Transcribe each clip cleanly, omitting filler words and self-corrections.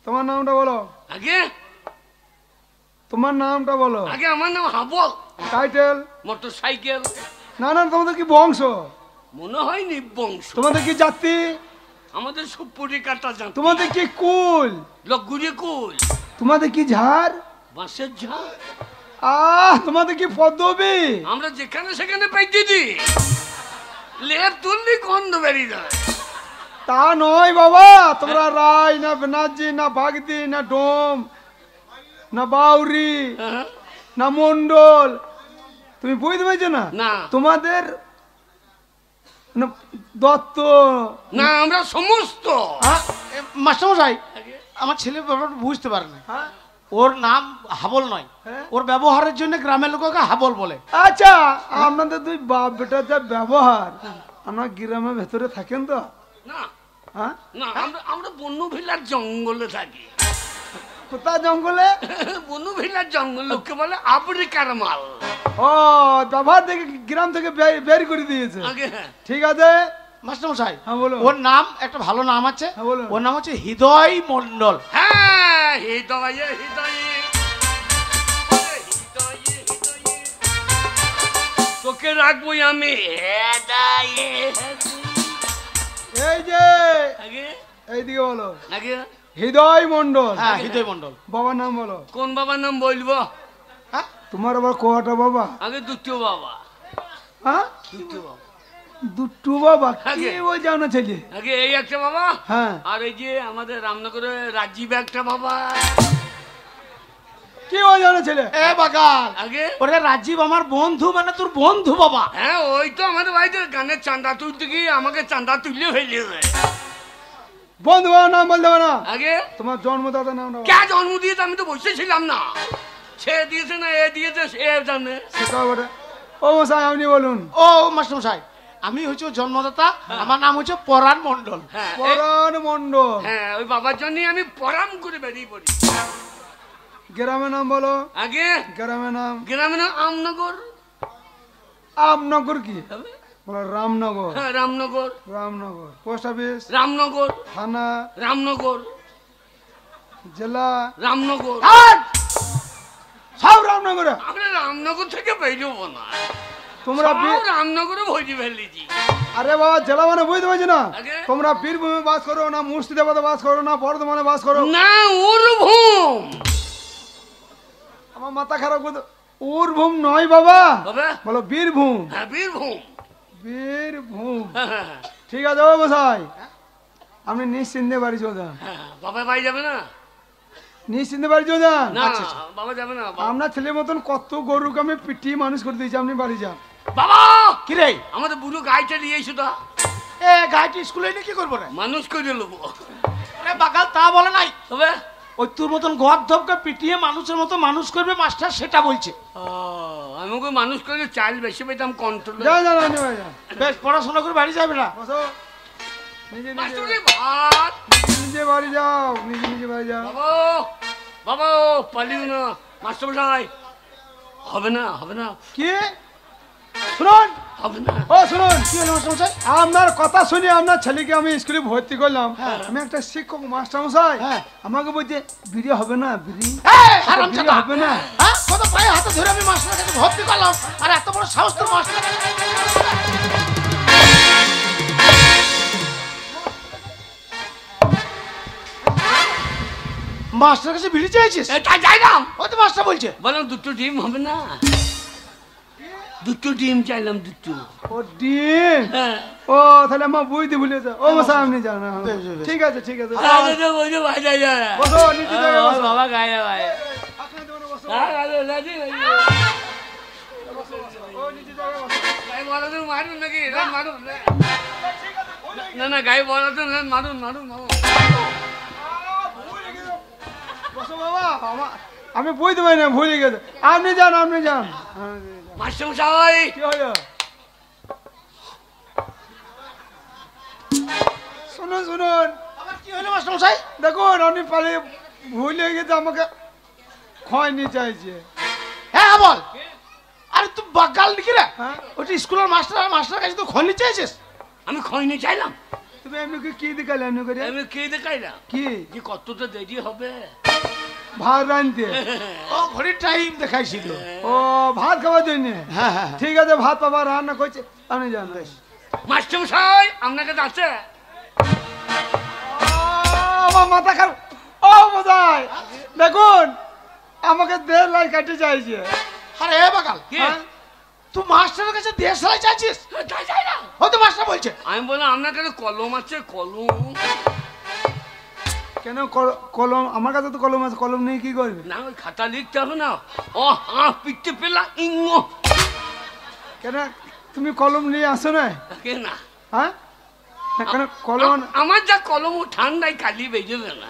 তোমার নামটা বলো আগে। তোমার নামটা বলো আগে। আমার নাম হাবল। টাইটেল? Motor cycle. না না, তোমাদের কি বংশ? মনে হয় নিবংশ। তোমাদের কি জাতি? আমাদের সুপুরি কাটা জাতি। তোমাদের কি কুল? লগুড়ি কুল। তোমাদের কি ঝাড়? বাঁশের ঝাড়। তোমাদের কি পদবী? আমরা যেখানে সেখানে পাইতে দিই, লেপ তুললি গন্ধ বেরিয়ে যায়। তা নয় বাবা, তোমরা রায় না ব্যানার্জি না বাগদি না ডোম না বাউরি না মন্ডল, তুমি বুঝতে পারছো না? না। তোমাদের দত্ত না, আমরা সমস্ত। মাস্টারমশাই, আমার ছেলে ব্যাপারটা বুঝতে পারে না। ওর নাম হাবল নয়, ওর ব্যবহারের জন্য গ্রামের লোককে হাবল বলে। আচ্ছা, আপনাদের দুই বাপ বেটার যা ব্যবহার, আমরা গ্রামের ভেতরে থাকেন তো? না হ্যাঁ না, আমরা বন্য ভিলার জঙ্গলে থাকি। কোথায় জঙ্গলে? বন্য ভিলার জঙ্গল, লোকে বলে আফ্রিকার মাল। ও, ব্যবহার দেখে গ্রাম থেকে বের করে দিয়েছে। আগে। ঠিক আছে মাস্টারমশাই, হ্যাঁ বলো। ওর নাম একটা ভালো নাম আছে। হ্যাঁ বলো। ওর নাম হচ্ছে হৃদয় মন্ডল। হ্যাঁ, হৃদয়ে হৃদয়ে তোকে রাখবো আমি। এই যে আগে। এইদিকে বলো। আগে। হৃদয় মন্ডল। হ্যাঁ, হৃদয় মন্ডল। বাবার নাম বলো। কোন বাবার নাম বলবো? হ্যাঁ, তোমার আবার কোয়াটা বাবা? আগে দ্বিতীয় বাবা। হ্যাঁ, দ্বিতীয় বাবা। দুট্টু বাবা কি আগে। ওই যাও না ছেলে? আগে এই একটা বাবা। হ্যাঁ, আর এই যে আমাদের রামনগরে রাজীব একটা বাবা। কি ওই যাও না ছেলে? এ বাগাল, আগে। ওরে রাজীব আমার বন্ধু, মানে তোর বন্ধু বাবা। হ্যাঁ, ওই তো আমাদের বাড়িতে গানের চাঁদা তুলতে গিয়ে আমাকে চাঁদা তুললে হইলে। বন্ধু বাবার নাম বলতে হবে না। আগে। তোমার জন্মদাতার নামটা বলো। কে জন্ম দিয়েছে? আমি তো বসেছিলাম না। সে দিয়েছে না এ দিয়েছে, সে জানে। সেটাও বটে। ও মশাই, আপনি বলুন। ও মাস্টারমশাই, আমি হচ্ছে ওর জন্মদাতা। আমার নাম হচ্ছে পরাণ মন্ডল। হ্যাঁ, পরাণ মন্ডল। হ্যাঁ, ওই বাবার জন্যই আমি পরাম করে বেরিয়ে পড়ি। গ্রামের নাম বলো। আগে। গ্রামের নাম? গ্রামের নাম আমনগর। আমনগর কি? বলো রামনগর। হ্যাঁ, রামনগর। রামনগর। Post office? রামনগর। থানা? রামনগর। জেলা? রামনগর। সব রামনগরে। আমরা রামনগর থেকে বেরোবো না, তোমরা রামনগরে ভোজি ফেলেছি। আরে বাবা, জেলা মানে বুঝতে পারছি না। আগে। তোমরা বীরভূমে বাস করো না মুর্শিদাবাদে বাস করো না বর্ধমানে বাস করো? না, উরভূম। আমার মাথা খারাপ করতে। উরভূম নয় বাবা, বাবা। বলো বীরভূম। হ্যাঁ, বীরভূম। বীরভূম। হ্যাঁ, ঠিক আছে ও মশাই, আপনি নিশ্চিন্তে বাড়ি চলে যান। বাবা বাড়ি যাবে না? নিশ্চিন্তে বাড়ি চলে যান। না, বাবা যাবে না। আপনার ছেলের মতন কত গরুকে আমি পিটিয়ে মানুষ করে দিয়েছি, আপনি বাড়ি যান। বাবা, কি রে? আমাদের বুড়ো গাইটা নিয়ে এসো তো। এ গাইটি স্কুলে এনে কি করবো রে? মানুষ করে নেবো। আরে বাগাল, তা বলে নাই। তবে ওই তোর মতন গর্ধবকে পিটিয়ে মানুষের মতো মানুষ করবে মাস্টার, সেটা বলছে। আমি ওকে মানুষ করে চাল বেশি পেতাম কন্ট্রোল। যান যান, আপনি বাড়ি যান। বেশ, পড়াশোনা করে বাড়ি যাবে না? বসো। নিজে নিজে ভাত। নিজে বাড়ি যাও, নিজে নিজে বাড়ি যাও। বাবা, বাবা পালিও না। মাস্টার মশাই, হবে না, হবে না, কি শুনুন, হবে না। ও শুনুন, কি হলো মাস্টারমশাই? আপনার কথা শুনে আপনার ছেলেকে আমি স্কুলে ভর্তি করলাম। আমি একটা শিক্ষক মাস্টার মশাই, হ্যাঁ। আমাকে বলছে বিড়ি হবে না, বিড়ি এই হারামজাদা, হবে না। হ্যাঁ, কত পায়ে হাতে ধরে আমি মাস্টারের কাছে ভর্তি করলাম, আর এত বড় সাহস তোর মাস্টার। মাস্টারের কাছে বিড়ি চাইছিস? এটা চাইলাম। ও তো মাস্টার বলছে। বললাম দুটো ডিম হবে না? দুটো ডিম চাইলাম, দুটো। ও ডিম? হ্যাঁ। ও তাহলে আমার বুঝতে ভুলেছে। ও মশাই আপনি যান। ঠিক আছে ঠিক আছে, বসো নিচে জায়গায় বসো। বাবা গায়ে ভাই। আপনি দোনো বসো। ও নিচে জায়গায় বসো। গায়ে বলা তো মারুন নাকি? মারুন না, না গায়ে বলা তো মারুন, মারুন, মারুন। বসো বাবা, আমি বুঝতে পারি না, ভুলে গেছে। আপনি যান, আপনি যান। মাস্টার মশাই, কি হলো? শুনুন শুনুন, আবার কি হলো মাস্টারমশাই? দেখুন আপনি পালিয়ে ভুলে গেছে, আমাকে খয়নি চাইছে। হ্যাঁ বল। আরে তুই বাগাল নাকি রে? হ্যাঁ? ওটা স্কুলের মাস্টার, মাস্টার কাছে তো খনি চাইছিস? আমি খয়নি চাইলাম। তুমি এমনি কি দেখালে এমনি করে? আমি কি দেখাইলাম কি যে কতটা দেরি হবে ভাত রাঁধতে? ও ঘড়ির টাইম দেখাইছিল। ও ভাত খাওয়ার জন্য? হ্যাঁ হ্যাঁ ঠিক আছে, ভাত বাবা রান্না করছে, আপনি জান। মাস্টারমশাই আপনার কাছে আছে? আমার মাথা খারাপ। ও বোঝাই দেখুন, আমাকে 1.5 লাখ কাটতে চাইছে। আরে এ বাগাল, কি? হ্যাঁ? তুই মাস্টারের কাছে 1.5 লাখ চাইছিস? তাই যাই না, ও তো মাস্টার বলছে। আমি বললাম আপনার কাছে কলম আছে? কলম কেন কলম? আমার কাছে তো কলম আছে, কলম নেই কি করবে? না, ওই খাতা লিখতে হবে না। ও হ্যাঁ, পিঠতে পেলাম ইঙ্গ। কেন তুমি কলম নিয়ে আসো না? কে না, হ্যাঁ কেন কলম? আমার যা কলম ঠান্ডায় কালি বেজবে না।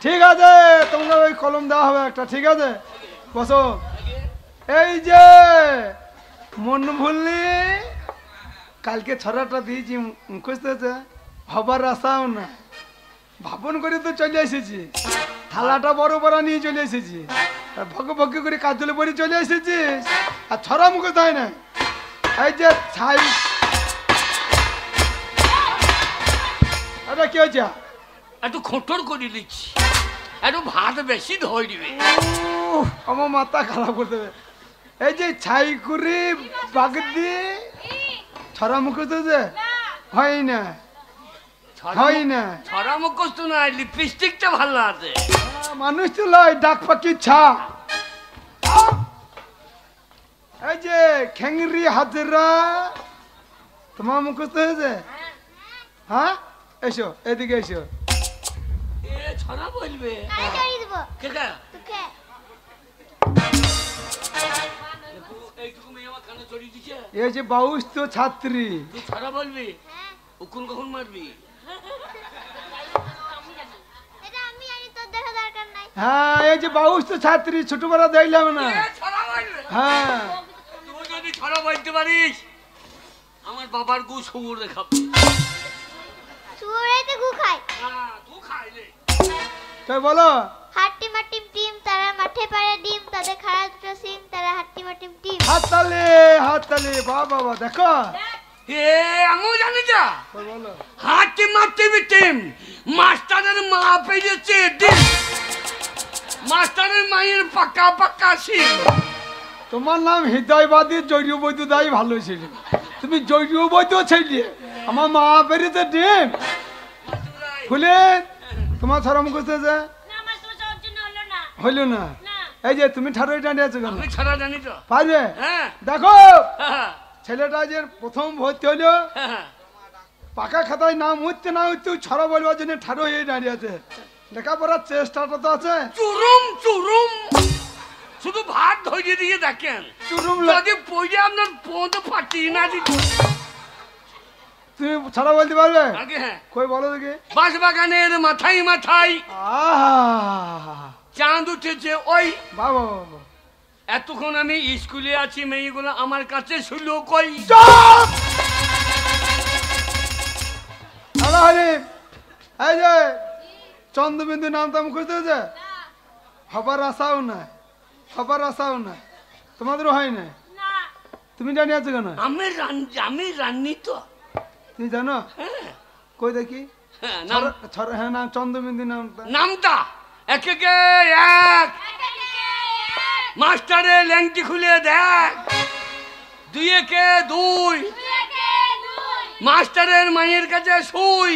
ঠিক আছে, তোমরা ওই কলম দেওয়া হবে একটা। ঠিক আছে, বসো। এই যে মন ভুললি, কালকে ছড়াটা দিয়েছি, মুখস্থ হয়েছে? হবার আশাও না, ভাবন করে তো চলে এসেছি, থালাটা বড় বড় নিয়ে চলে এসেছি, আর ভগ ভগ করে কাজলে পরে চলে এসেছিস, আর ছড়া মুখস্থ হয় না। এই যে ছাই, এটা কি হয়েছে? একটু খোঁটর করে দিচ্ছি, একটু ভাত বেশি ধরবে। আমার মাথা খারাপ করতে হবে। এই যে ছাই করে বাগ দিয়ে ছড়া মুখস্থ হয়েছে? হয় না, হয় না। ছড়া মুখস্থ না, লিপস্টিকটা ভালো আছে। মানুষ তো লয়, ডাক পাখি ছা। এই যে খেংরি হাজরা, তোমার মুখস্থ হয়েছে? হ্যাঁ, এসো এদিকে এসো। এ ছড়া বলবে কে কে? এইটুকু মেয়ে আমার কানে চড়িয়ে দিচ্ছে। এই যে বাউস তো ছাত্রী, তুই ছড়া বলবি? উকুন কখন মারবি? হ্যাঁ এই যে বাউস তো ছাত্রী, ছোটবেলা দেখলাম না। এ ছড়া বলবে? হ্যাঁ, তুই যদি ছড়া বলতে পারিস, আমার বাবার গু সবুর দেখাবো। সুরেতে গু খায়। হ্যাঁ, তুই খাইলে তাই বলো। হাট্টি মাটিম টিম, তারা মাঠে পারে ডিম, তাদের খাড়া দুটো সিং, তারা হাট্টি মাটিম টিম। হাততালি হাততালি, বাহ বাবা, দেখো। এ আমিও জানি যা। তাই বলো। হাঁটি মারতে বিটিম, মাস্টারের মা পেয়েছে ডিম, মাস্টারের মায়ের পাকা পাকা সিং। তোমার নাম হৃদয়বাদী জৈব বৈদ্য, দাই ভালো ছিল। তুমি জৈব বৈদ্য ছেলে, আমার মা বেরিয়েছে ডিম ফুলে। তোমার ছড়া মুখস্থ হয়েছে? হইল না। এই যে তুমি ঠাড়োই দাঁড়িয়ে আছো কেন? আমি ছড়া জানি তো। পারবে? হ্যাঁ দেখো হ্যাঁ, ছেলেটা যে প্রথম ভর্তি হইলো, হ্যাঁ। পাকা খাতায় নাম উঠতে না উঠতে ছড়া বলবার জন্য ঠাড়ো হয়ে দাঁড়িয়ে আছে। লেখাপড়ার চেষ্টাটা তো আছে। চুরুম চুরুম, শুধু ভাত ধরিয়ে দিয়ে দেখেন, চুরুম যদি পড়ে আপনার পদ ফাটিয়ে না দিত। তুমি ছড়া বলতে পারবে? আগে হ্যাঁ, কই বলো দেখি। বাঁশ বাগানের মাথায় মাথায় আহা, চাঁদ উঠেছে ওই। বাবা বাবা, এতক্ষণ আমি স্কুলে আছি, মেয়েগুলো আমার কাছে শুলো কই। হ্যালো হরি, এই যে চন্দ্রবিন্দু নামটা মুখস্থ হয়েছে? হবার আশাও না, হবার আশাও না, তোমাদেরও হয় না। তুমি জানি আছো কেন? আমি রান্নি তো। তুমি জানো? হ্যাঁ, কই দেখি। হ্যাঁ, নাম হ্যাঁ নাম চন্দ্রবিন্দু নামটা। নামটা একে এক, মাস্টারের ল্যাংটি খুলে দেখ। দুই একে দুই, মাস্টারের মায়ের কাছে শুই।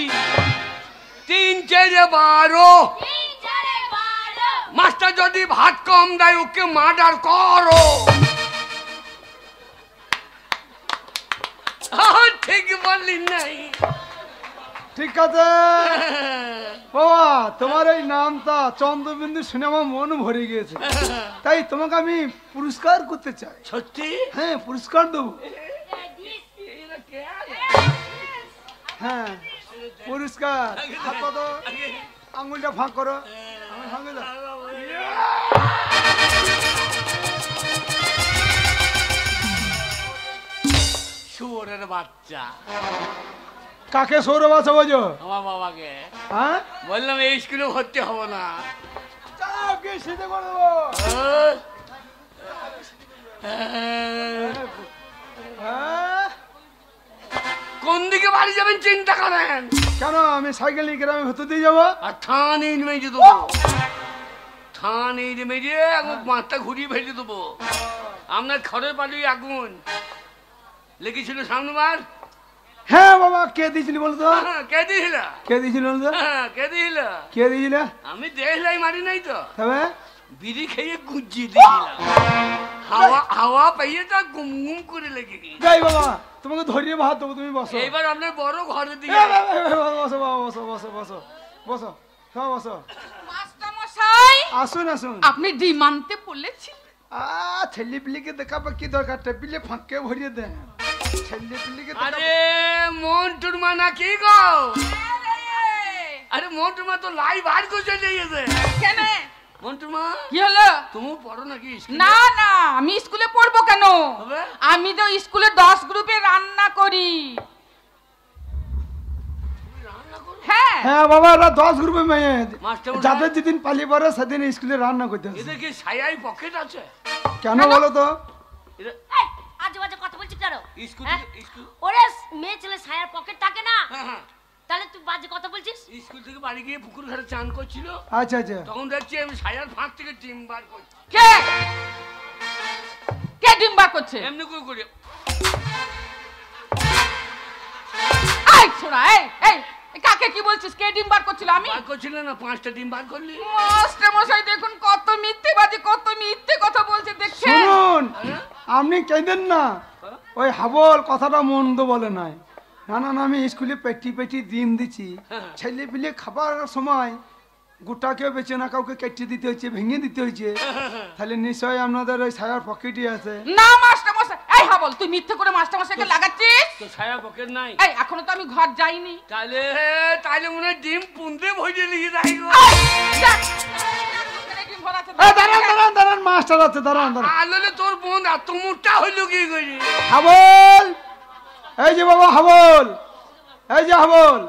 3 4 12, মাস্টার যদি ভাত কম দেয় ওকে মার্ডার করো। ঠিক বললি নাই? ঠিক আছে বাবা, তোমার এই নামটা চন্দ্রবিন্দু শুনে আমার মন ভরে গিয়েছে, তাই তোমাকে আমি পুরস্কার করতে চাই। সত্যি? হ্যাঁ, পুরস্কার দেবো। হ্যাঁ, পুরস্কার। হাত পাতো, আঙুলটা ফাঁক করো, আমার সঙ্গে যাও। শুয়োরের বাচ্চা। কাকে সৌরভ আছে বোঝো? আমার বাবাকে হ্যাঁ, বললাম এই স্কুলে ভর্তি হবো না। চাপ কে সিধে করে দেবো। হ্যাঁ, কোন দিকে বাড়ি যাবেন চিন্তা করেন। কেন আমি সাইকেল নিয়ে গ্রামে ভেতর দিয়ে যাবো? আর থানে মেজে দেবো, থানে মেজে এখন মাথা ঘুরিয়ে ভেজে দেবো। আপনার ঘরের বাড়ি আগুন লেগেছিল সামনেবার। হ্যাঁ বাবা, কে দিয়েছিলি বলতো? কে দিয়েছিল? কে দিয়েছিল বলতো? কে দিয়েছিল? কে দিয়েছিল? আমি দেখলাই মারি নাই তো, তবে বিড়ি খেয়ে গুজিয়ে দিয়েছিলাম। হাওয়া হাওয়া পাইয়ে তা গুম গুম করে লেগে গিয়ে। যাই বাবা, তোমাকে ধরিয়ে ভাত দেবো, তুমি বসো। এইবার আপনার বড় ঘরের দিকে বসো বাবা, বসো বসো বসো বসো, সব বসো। মাস্টারমশাই, আসুন আসুন। আপনি ডিম আনতে বলেছিলেন। ছেলে পিলিকে দেখাবো কি দরকার? টেবিলে ফাঁকে ভরিয়ে দেন ছেলে পিলিকে। আরে মন্টুর মা না কি গো? আরে মন্টুর মা তো লাইভ আর করে চলে গেছে। কেন? মন্টুর মা কি হলো? তুমি পড়ো নাকি? না না, আমি স্কুলে পড়বো কেন? হবে? আমি তো স্কুলে 10 গ্রুপে রান্না করি। হ্যাঁ হ্যাঁ বাবা, এরা 10 গ্রুপে মেয়ে, মাস্টারমশাই। যাদের যেদিন পালি পরে সেদিন স্কুলে রান্না করতে হবে। এদের কি ছায়াই পকেট আছে? কেন বলো তো? এদের এই, আজে বাজে কথা বলছিস কেন? স্কুল হ্যাঁ? থেকে স্কুল ওরে মেয়ে ছেলে সায়ার পকেট থাকে না, হ্যাঁ, তাহলে তুই বাজে কথা বলছিস? স্কুল থেকে বাড়ি গিয়ে পুকুর ঘাটে চান করছিল, আচ্ছা আচ্ছা। তখন দেখছি আমি ছায়ার ফাঁক থেকে ডিম বার করছি। কে কে ডিম বার করছে? এমনি করে করে এই ছোড়া, এই এই কাকে কি বলছিস? কে ডিম বার করছিল? আমি বার করছিল না, 5টা ডিম বার করলি। মাস্টারমশাই দেখুন কত মিথ্যেবাদী, কত মিথ্যে কথা বলছে দেখছেন। শুনুন, হ্যাঁ? আপনি কেঁদেন না। ওই হাবল কথাটা মন্দ বলে নাই। না না না, আমি স্কুলে পেটি পেটি ডিম দিচ্ছি। ছেলে পিলে খাবার সময় গোটা কেউ বেঁচে না, কাউকে কেটে দিতে হচ্ছে, ভেঙে দিতে হচ্ছে। তাহলে নিশ্চয়ই আপনাদের ওই ছায়ার পকেটই আছে। না মাস্টারমশাই, এই হাবল তুই মিথ্যে করে মাস্টারমশাইকে লাগাচ্ছিস। তো ছায়া পকেট নাই, এই এখনো তো আমি ঘর যাইনি। তাহলে তাহলে মনে হয় ডিম পুনতে ভরে নিয়ে যাই গো। ডিম ভরা আছে। দাঁড়ান দাঁড়ান দাঁড়ান, মাস্টার আছে, দাঁড়ান দাঁড়ান। আলোলে তোর বোন এত মোটা হইলো কি করি? হাবল, এই যে বাবা হাবল, এই যে হাবল,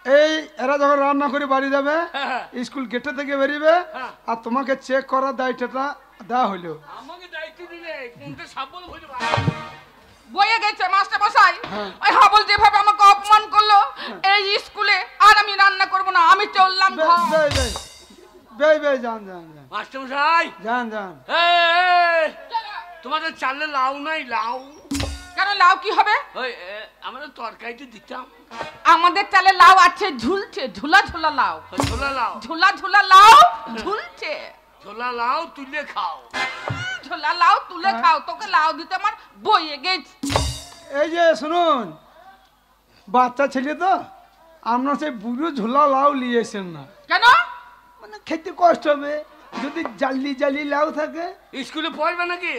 এই এরা যখন রান্না করে বাড়ি যাবে, স্কুল গেটে থেকে বেরিয়ে আর তোমাকে চেক করার দায়িত্বটা দেওয়া হইলো। আমাকে দায়িত্ব দিলে কোনটা সাবল হইলো? বয়ে গেছে মাস্টারমশাই। ওই হাবল যেভাবে আমাকে অপমান করলো এই স্কুলে, আর আমি রান্না করব না, আমি চললাম ঘর। যান যান যান মাস্টারমশাই, যান যান। এই, তোমাদের চালে লাউ নাই? লাউ কেন? লাউ কি হবে? ওই আমরা তরকারিতে দিতাম। আমাদের চালে লাউ আছে, ঝুলছে, ঝুলা ঝুলা লাউ, ছোলা লাউ, ঝুলা ঝুলা লাউ ঝুলছে। ছোলা লাউ তুলে খাও। ঝোলা লাউ তুলে খাও, তোকে লাউ দিতে আমার বইয়ে গেছে। এই যে শুনুন, বাচ্চা ছেলে তো, আপনার সেই বুড়ো ঝোলা লাউ নিয়েছেন না, কেন? মানে খেতে কষ্ট হবে। যদি জালি জালি লাউ থাকে, স্কুলে পড়বে নাকি?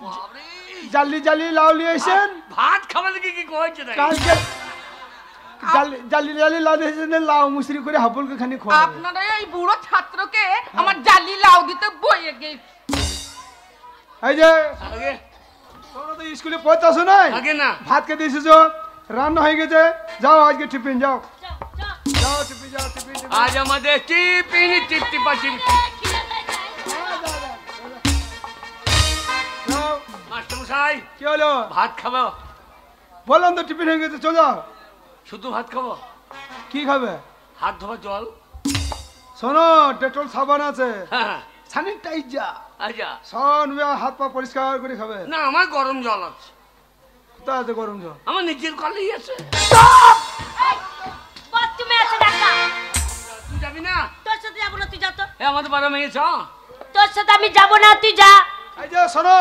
বাবারে, জালি জালি লাউ নিয়েছেন। ভাত খাবার নাকি কি কইছে না? কালকে জালি জালি লাউ নিয়েছেন, লাউ মুসরি করে হাবলকে খানি খাওয়া। আপনারা এই বুড়ো ছাত্রকে আমার জালি লাউ দিতে বইয়ে গেছে। এই যে আগে তোমরা তো স্কুলে পড়তে আসো নাই, আগে না ভাত খেতে এসেছো, রান্না হয়ে গেছে, যাও আজকে টিফিন যাও, চল, চল। যাও টিফিন যাও, টিফিন টিফিন। আজ আমাদের টিফিন টিপটিপা টিপ। যাও। মাস্টারমশাই, কি হলো? ভাত খাবো? বললাম তো টিফিন হয়ে গেছে, চলে যাও। শুধু ভাত খাবো? কি খাবে? হাত ধোয়া জল। শোনো, ডেটল সাবান আছে, হ্যাঁ, স্যানিটাইজার, আচ্ছা। সব হাত পা পরিষ্কার করে খাবে। না, আমার গরম জল আছে। কোথায় আছে গরম জল? আমার নিজের কলেই আছে। বাথরুমে আছে দেখা। তুই যাবি না? তোর সাথে যাবো না, তুই যা তো। এ আমাদের পাড়া মেয়ে চ। তোর সাথে আমি যাবো না, তুই যা। এই যে শোনো,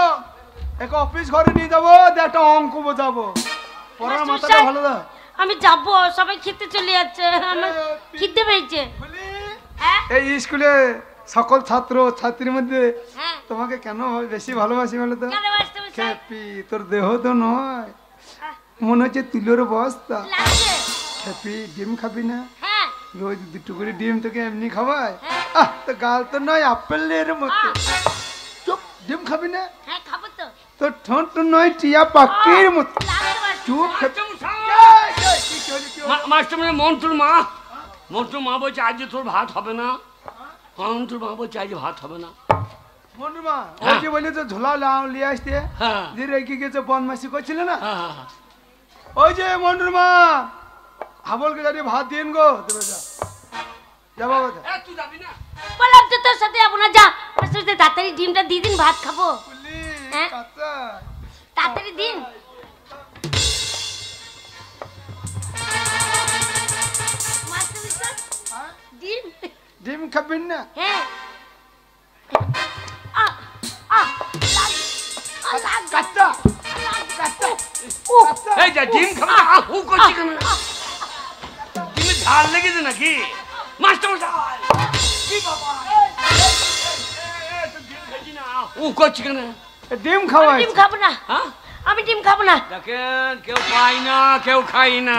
এক অফিস ঘরে নিয়ে যাবো, দিয়ে একটা অঙ্ক বোঝাবো, পড়ার মাথাটা ভালো দা। আমি যাবো, সবাই খেতে চলে যাচ্ছে, আমার খিদে পেয়েছে। হ্যাঁ এই স্কুলে সকল ছাত্র ছাত্রীর মধ্যে হ্যাঁ, তোমাকে কেন বেশি ভালোবাসি বলে তো? কেন মাস্টারমশাই? খেপি, তোর দেহ তো নয়, মনে হচ্ছে তুলোর বস্তা। লাগছে? খেপি, ডিম খাবি না? হ্যাঁ রোজ দুটো করে ডিম তোকে এমনি খাওয়ায়? হ্যাঁ। তো গাল তো নয় আপেলের মতো। চুপ, ডিম খাবি না? হ্যাঁ, খাবো তো। তোর ঠোঁট তো নয় টিয়া পাখির মতো। লাগছে মাস্টারমশাই। চুপ, খেপি। মাস্টারমশাই, মন্টুর মা, মন্টুর মা বলছে আজ তোর ভাত হবে না। মন্টুর মা বলছে আজ ভাত হবে না। মন্টুমা, ওই যে বলে তো ঝোলা লাউ লিয়ে আসতে, হ্যাঁ যে রেখে গেছে বদমাসি করছিলে না, হ্যাঁ, হ্যাঁ, ওই যে মন্ডুর মা হাবলকে জানি ভাত দিন গো দেবে যা যা বাবা যা। তুই যাবি না? বললাম তো তোর সাথে যাবো না, যা মাস্টারমশাই তাড়াতাড়ি ডিমটা দিয়ে দিন, ভাত খাবো। বললি হ্যাঁ? কাঁচা তাড়াতাড়ি দিন। মাস্টারমশাই, হ্যাঁ? ডিম। ডিম খাবেন না? হ্যাঁ। আহ, আহ, লাগ- আহ, লাগ- কাঁচা কাঁচা। এই যা ডিম খাবি না, হু করছি কেন? ডিমে ঝাল লেগেছে নাকি? মাস্টারমশাই! কি বাবা? তুই ডিম খাইছি না, হু করছি কেন? ডিম আমি খাওয়াই ডিম খাবো না, হ্যাঁ? আমি ডিম খাবো না। দেখেন কেউ পাই না, কেউ খাই না।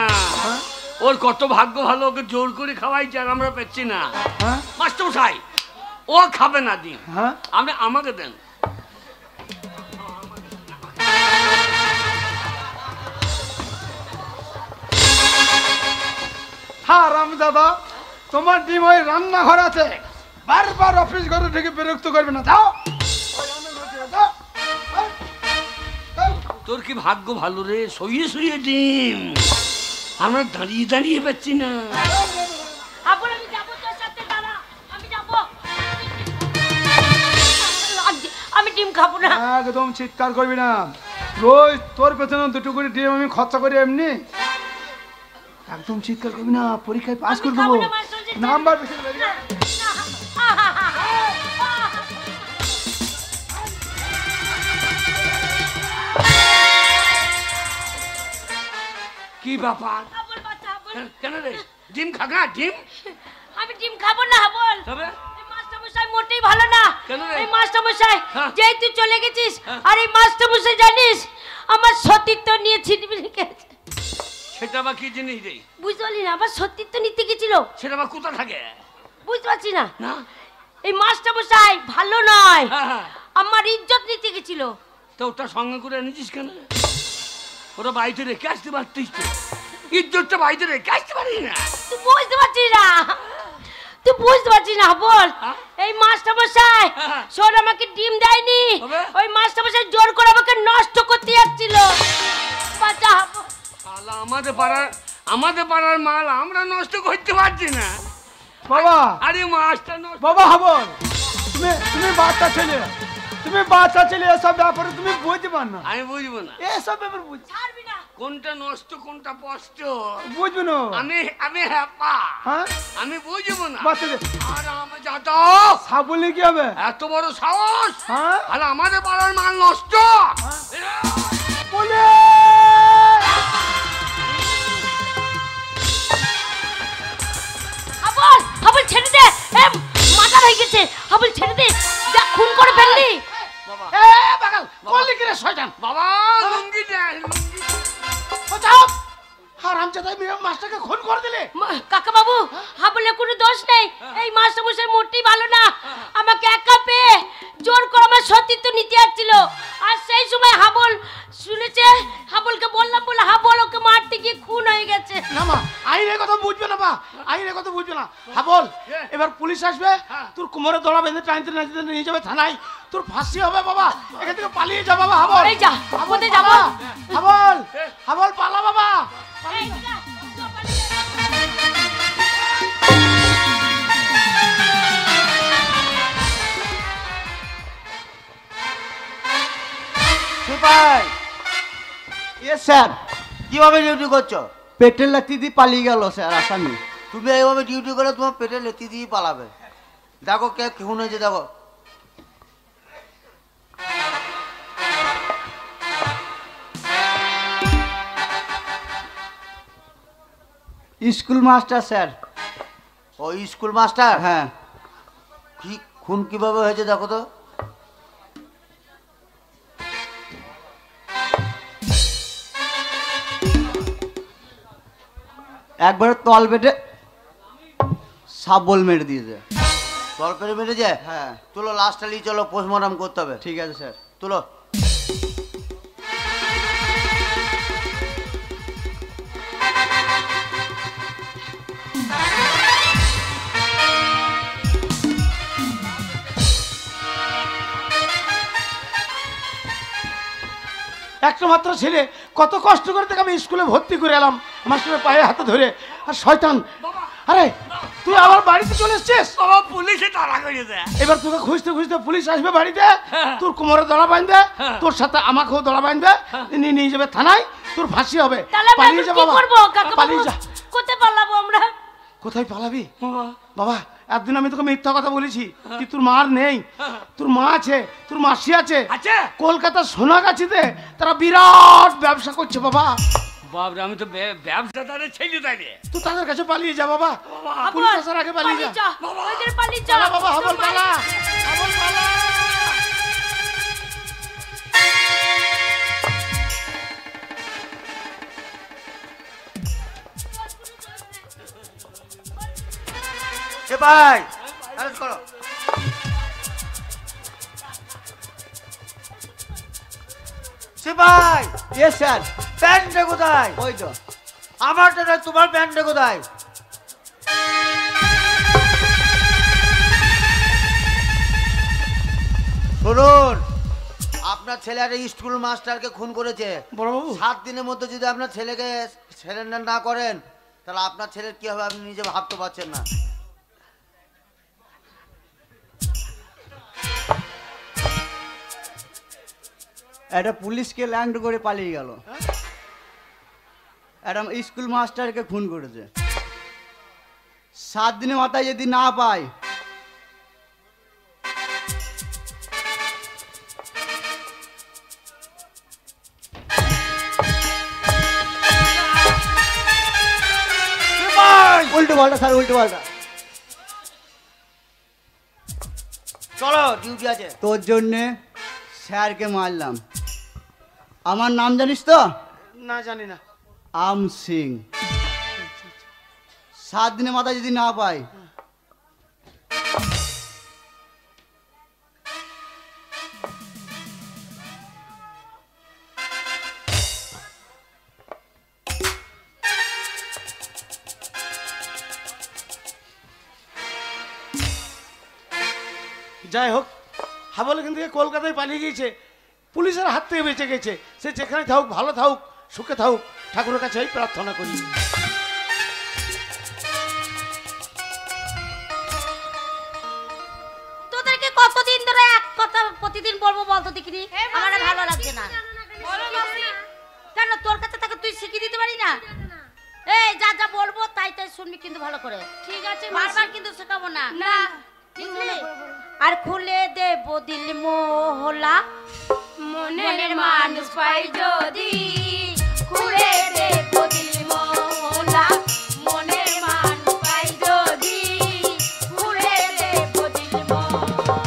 ওর কত ভাগ্য ভালো, ওকে জোর করে খাওয়াইছে আর আমরা পেচ্ছি না। হ্যাঁ মাস্টারমশাই, ও খাবে না ডিম, হ্যাঁ আপনি আমাকে দেন। হ্যাঁ রামদাদা, তোমার ডিম ওই রান্নাঘর আছে, বারবার অফিস ঘরে থেকে বিরক্ত করবে না, যাও ওই রান্নাঘরে দিয়ে যাও। তোর কি ভাগ্য ভালো রে, শুয়ে শুয়ে ডিম, আমরা দাঁড়িয়ে দাঁড়িয়ে পাচ্ছি না। আবার আমি যাবো তোর সাথে, দাঁড়া, আমি যাবো। লাগছে, আমি ডিম খাবো না। একদম চিৎকার করবি না, রোজ তোর পেছনে দুটো করে ডিম আমি খরচা করি এমনি, একদম চিৎকার করবি না, পরীক্ষায় পাস আমি করে খাবো দেবো, না, মাস্টারজি। নাম্বার বেশি দেবে না। কি ব্যাপার? আবার বাচ্চা, আবার। কেন রে, ডিম খাগা ডিম? আমি ডিম খাবো না, বল। তবে এই মাস্টারমশাই মোটেই ভালো না। কেন রে? এই মাস্টারমশাই, হ্যাঁ। যেই তুই চলে গেছিস, হ্যাঁ। আর এই মাস্টারমশাই জানিস আমার সতীত্ব নিয়ে ছিটবিড়ি খেয়েছে। সেটা বা কি জিনিস রে? বুঝতে পারলি না, আমার সতীত্ব নিতে গেছিল। সেটা বা কোথা থাকে? বুঝতে পারছি না। না? এই মাস্টারমশাই ভালো নয়, হ্যাঁ হ্যাঁ, আমার ইজ্জত নিতে গেছিল। তো ওটা সঙ্গে করে এনেছিস কেন? ওরা বাড়িতে রেখে আসতে পারতিস তো, ইজ্জতটা বাড়িতে রেখে আসতে পারি না। তুই বুঝতে পারছিস না, তুই বুঝতে পারছিস না, বল। হ্যাঁ? এই মাস্টারমশাই হ্যাঁ। শোন, আমাকে ডিম দেয়নি, তবে? ওই মাস্টারমশাই জোর করে আমাকে নষ্ট করতে যাচ্ছিল। বাচ্চা হাবো। শালা, আমাদের পাড়ার মাল আমরা নষ্ট করতে পারছি না। বাবা আরে মাছটা নষ্ট। বাবা হাবল, তুমি বাচ্চা ছেলে, এসব ব্যাপারে তুমি বুঝতে পার না, আমি বুঝবো না এসব ব্যাপারে ছাড়বি না। কোনটা নষ্ট কোনটা স্পষ্ট। বুঝবে না। আমি হ্যাপা, হ্যাঁ আমি বুঝবো না। বাচ্চাদের আর আমি যাতা সাবলে কি হবে? এত বড় সাহস, হ্যাঁ আর আমাদের পাড়ার মাল নষ্ট। বলে হাবল, হাবল ছেড়ে দে, মাথা হয়ে গেছে। হাবল ছেড়ে দে, যা খুন করে ফেললি। বাবা এ বাগাল করলি কি রে শয়তান? বাবা, লুঙ্গি দে, লুঙ্গি। ও যাও, হারামজাদা মেয়ে মাস্টারকে খুন করে দিলে। কাকা বাবু, হাবলের কোনো দোষ নেই, এই মাস্টারমশাই মোটেই ভালো না, আমাকে একা পেয়ে জোর করে আমার সতীত্ব নিতে যাচ্ছিল। আর সেই সময় হাবল শুনেছে, হাবলকে বললাম বলে হাবল ওকে মারতে গিয়ে খুন হয়ে গেছে। না মা, আইনের কথা বুঝবে না মা, আইনের কথা বুঝবে না। হাবল, এবার পুলিশ আসবে, তোর কোমরে দড়া বেঁধে টানতে টানতে নিয়ে যাবে থানায়, তোর ফাঁসি হবে বাবা। এখান থেকে পালিয়ে যা বাবা। হাবল, এই যা, কোথায় যাবো? হাবল, হাবল পালা বাবা। এই যা, সিপাই, ইয়েস স্যার। কিভাবে ডিউটি করছো? পেটের লাথি দিয়ে পালিয়ে গেল স্যার আসামি। তুমি এইভাবে ডিউটি করে তোমার পেটের লাথি দিয়ে পালাবে? দেখো কে খুন হয়েছে, দেখো। School master sir. ও স্কুল মাস্টার? হ্যাঁ। কি খুন কিভাবে হয়েছে দেখো তো। একবারে তল বেটে সাবল মেরে দিয়েছে। তল পেটে মেরেছে? হ্যাঁ। তুলো লাশটা নিয়ে চলো, পোস্টমর্টম করতে হবে। ঠিক আছে স্যার, তুলো। একটা মাত্র ছেলে, কত কষ্ট করে তোকে আমি স্কুলে ভর্তি করে এলাম মাস্টারের পায়ে হাতে ধরে। আর শয়তান, আরে তুই আবার বাড়িতে চলে এসছিস। বাবা পুলিশে তাড়া করে দেয়। এবার তোকে খুঁজতে খুঁজতে পুলিশ আসবে বাড়িতে, তোর কোমরে দড়া বাঁধবে, তোর সাথে আমাকেও দড়া বাঁধবে, নিয়ে যাবে থানায়, তোর ফাঁসি হবে। তাহলে পালিয়ে যা কি বাবা, করব কাকা? পালিয়ে যা। কোথায় পালাবো আমরা? কোথায় পালাবি বাবা? একদিন আমি তোকে মিথ্যা কথা বলেছি কি তোর মার নেই, তোর মা আছে, তোর মাসি আছে। কলকাতা সোনাগাছিতে তারা বিরাট ব্যবসা করছে বাবা। বাবরে আমি তো ব্যবসাদারে ছেলে তাই রে। তুই তাদের কাছে পালিয়ে যা বাবা, হাবল, পুলিশ আসার আগে পালিয়ে যা। ওদের পালিয়ে যা পালা বাবা, হাবল পালা, হাবল পালা। সিপাই অ্যারেস্ট করো। সিপাই। Yes sir. প্যান্টটা কোথায়? ওই তো। আমারটা নয়, তোমার প্যান্টটা কোথায়? শুনুন, আপনার ছেলে একটা স্কুল মাস্টারকে খুন করেছে। বড়বাবু 7 দিনের মধ্যে যদি আপনার ছেলেকে সারেন্ডার না করেন তাহলে আপনার ছেলের কি হবে আপনি নিজে ভাবতে পারছেন না। একটা পুলিশকে ল্যান্ড করে পালিয়ে গেল, একটা স্কুল মাস্টারকে খুন করেছে। 7 দিনের মাথায় যদি না পায় উল্টো পাল্টা স্যার, উল্টো পাল্টা। চলো, ডিউটি আছে। তোর জন্যে স্যারকে মারলাম। আমার নাম জানিস তো? না জানি না। আম সিং। 7 দিনের মাথায় যদি না পাই যাই হোক, হাবল এখান থেকে কলকাতায় পালিয়ে গিয়েছে, পুলিশের হাত থেকে বেঁচে গেছে। সে যেখানে থাকুক, ভালো থাকুক, সুখে থাকুক, ঠাকুরের কাছে এই প্রার্থনা করি। তোদেরকে কতদিন ধরে এক কথা প্রতিদিন বলবো বলতো দেখিনি? আমার আর ভালো লাগছে না। কেন তোর কাছে থাকে তুই শিখিয়ে দিতে পারি না? এই যা যা বলবো তাই তাই শুনবি কিন্তু ভালো করে, ঠিক আছে? বারবার কিন্তু শেখাবো না। না আর খুলে দেব দিল মোহলা, মনের মানুষ পাই যদি খুলে দেব দিল মোহলা, মনের মানুষ পাই যদি খুলে দেব দিল মোহলা।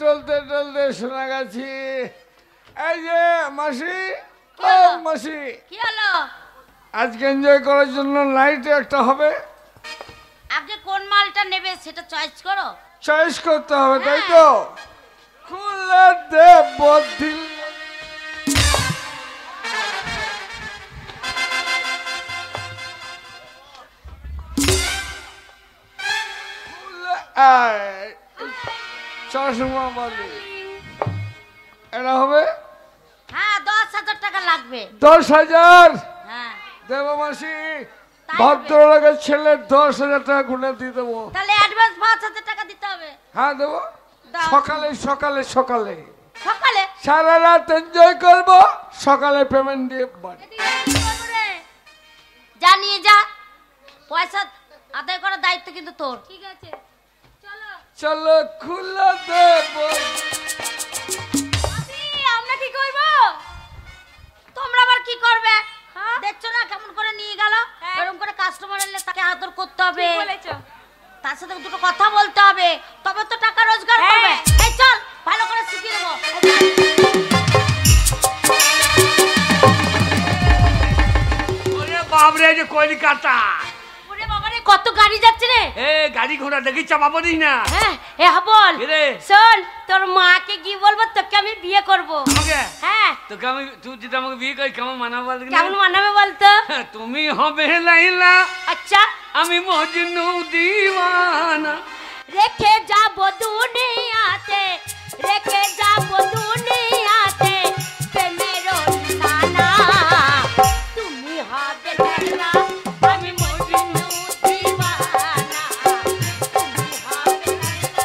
টলতে টলতে শোনা গেছি। এই যে মাসি, ও মাসি, কি হলো? আজকে এনজয় করার জন্য নাইট একটা হবে। আগে কোন মালটা নেবে সেটা চয়েস করো। চয়েস করতে হবে, তাই তো? খুলে দে বদিল। চশমা বলে এটা হবে হ্যাঁ 10,000 টাকা লাগবে। 10,000 হ্যাঁ দেব মাসি। ভদ্রলোকের ছেলে 10,000 টাকা গুনে দিয়ে দেবো। তাহলে অ্যাডভান্স 5,000 টাকা দিতে হবে। হ্যাঁ দেবো। সকালে সকালে সকালে সকালে সারা রাত এনজয় করবো, সকালে পেমেন্ট দিয়ে বাড়ি। যা নিয়ে যা, পয়সা আদায় করার দায়িত্ব কিন্তু তোর। ঠিক আছে চলো চলো খুলে দেব। আমরা কি করব? তোমরা আবার কি করবে? দেখছো না কেমন করে নিয়ে গেল। এরকম করে কাস্টমার এলে তাকে আদর করতে হবে, তার সাথে দুটো কথা বলতে হবে, তবে তো টাকা রোজগার করবে। এই চল ভালো করে শিখিয়ে দেবো। ওরে বাবরে, যে কলিকাতা। ওরে বাবারে, কত গাড়ি যাচ্ছে রে। এ গাড়ি ঘোড়া দেখি চাপাবো না। হ্যাঁ এ বল রে শোন, তোর মাকে কি বলবো তোকে আমি বিয়ে করব। আমাকে? হ্যাঁ তোকে আমি, তুই যদি আমাকে বিয়ে করি কেমন মানাবো বল? কেমন মানাবে বলতো? তুমি হবে লাইলা, আচ্ছা আমি মজনু দিওয়ানা। রেখে যাবো দুনিয়াতে, রেখে যাবো দুনিয়াতে প্রেমের নানা। তুমি হবে লাইলা, আমি মজনু দিওয়ানা। তুমি হবে লাইলা।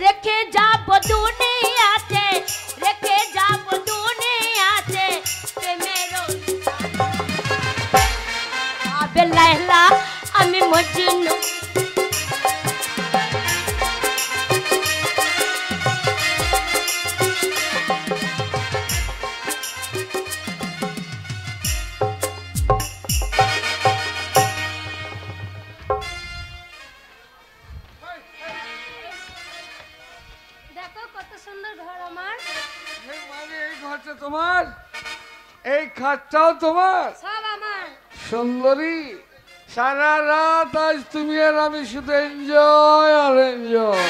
রেখে যাবো দুনিয়াতে, রেখে যাবো দুনিয়াতে প্রেমের আবে লাইলা, আমি মজনু। দেখো কত সুন্দর ঘর আমার। এই ঘরটা তোমার, এই খাটটাও তোমার। সব আমার। সুন্দরী, সারা রাত আজ তুমি আর আমি শুধু এনজয় আর এনজয়।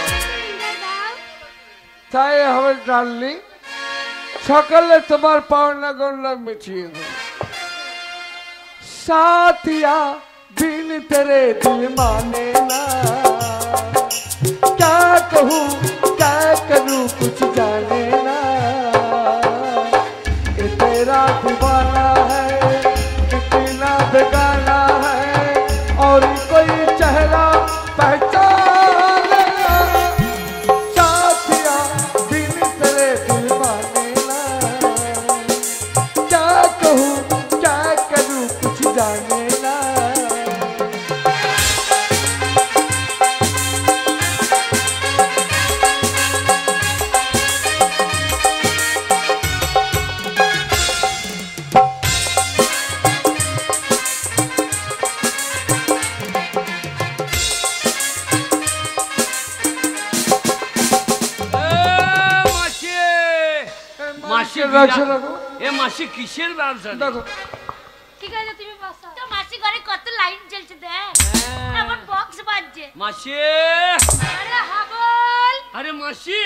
তাই হবে ডার্লিং, সকালে তোমার পাওনা গন্ডা মিটিয়ে দেবো। साथिया बिन तेरे दिल माने ना, क्या कहूँ क्या करूँ कुछ जाने ना। ये तेरा दीवाना है, कितना बेगाना है, और कोई चेहरा पहचान ना। साथिया बिन तेरे दिल माने ना, क्या कहूँ क्या करूँ कुछ जाने ना। মাসি রাখো রাখো। এ মাসি কিসের ব্যবসা? দেখো ঠিক আছে তুমি বসো। তো মাসি ঘরে কত লাইট জ্বলছে দেখ, আমার বক্স বাজছে। মাসি, আরে হাবল। আরে মাসি,